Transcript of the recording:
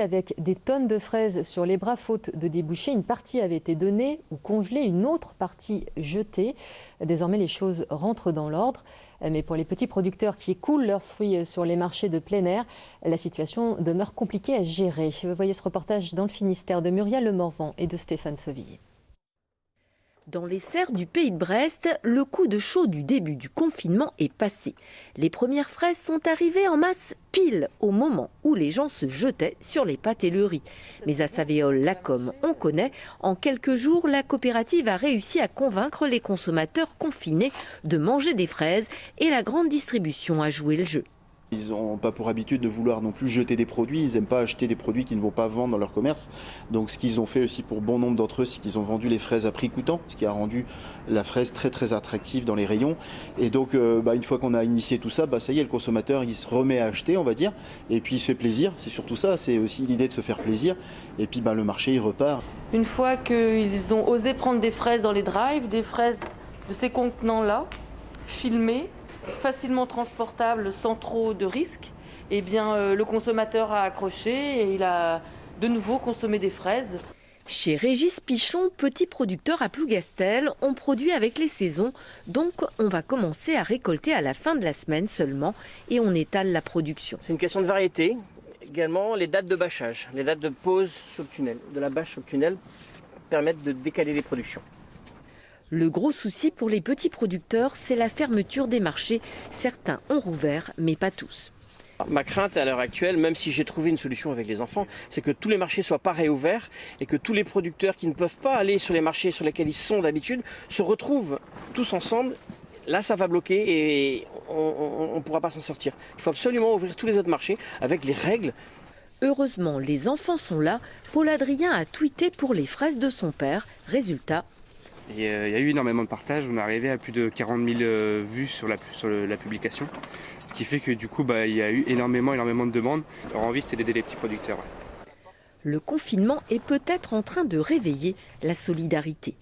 Avec des tonnes de fraises sur les bras faute de débouchés, une partie avait été donnée ou congelée, une autre partie jetée. Désormais, les choses rentrent dans l'ordre. Mais pour les petits producteurs qui écoulent leurs fruits sur les marchés de plein air, la situation demeure compliquée à gérer. Vous voyez ce reportage dans le Finistère de Muriel Lemorvan et de Stéphane Sevillier. Dans les serres du pays de Brest, le coup de chaud du début du confinement est passé. Les premières fraises sont arrivées en masse pile au moment où les gens se jetaient sur les pâtes et le riz. Mais à Savéole-Lacombe, on connaît, en quelques jours, la coopérative a réussi à convaincre les consommateurs confinés de manger des fraises et la grande distribution a joué le jeu. Ils n'ont pas pour habitude de vouloir non plus jeter des produits, ils n'aiment pas acheter des produits qu'ils ne vont pas vendre dans leur commerce. Donc ce qu'ils ont fait aussi pour bon nombre d'entre eux, c'est qu'ils ont vendu les fraises à prix coûtant, ce qui a rendu la fraise très très attractive dans les rayons. Et donc une fois qu'on a initié tout ça, ça y est, le consommateur il se remet à acheter, on va dire, et puis il se fait plaisir, c'est surtout ça, c'est aussi l'idée de se faire plaisir. Et puis le marché il repart. Une fois qu'ils ont osé prendre des fraises dans les drives, des fraises de ces contenants-là, filmées, facilement transportable sans trop de risques, eh bien, le consommateur a accroché et il a de nouveau consommé des fraises. Chez Régis Pichon, petit producteur à Plougastel, on produit avec les saisons, donc on va commencer à récolter à la fin de la semaine seulement et on étale la production. C'est une question de variété, également les dates de bâchage, les dates de pause sur le tunnel, de la bâche sur le tunnel permettent de décaler les productions. Le gros souci pour les petits producteurs, c'est la fermeture des marchés. Certains ont rouvert, mais pas tous. Ma crainte à l'heure actuelle, même si j'ai trouvé une solution avec les enfants, c'est que tous les marchés soient pas réouverts et que tous les producteurs qui ne peuvent pas aller sur les marchés sur lesquels ils sont d'habitude se retrouvent tous ensemble. Là, ça va bloquer et on ne pourra pas s'en sortir. Il faut absolument ouvrir tous les autres marchés avec les règles. Heureusement, les enfants sont là. Paul Adrien a tweeté pour les fraises de son père. Résultat. Il y a eu énormément de partages, on est arrivé à plus de 40 000 vues sur la publication. Ce qui fait que du coup, il y a eu énormément de demandes. Leur envie, c'était d'aider les petits producteurs. Le confinement est peut-être en train de réveiller la solidarité.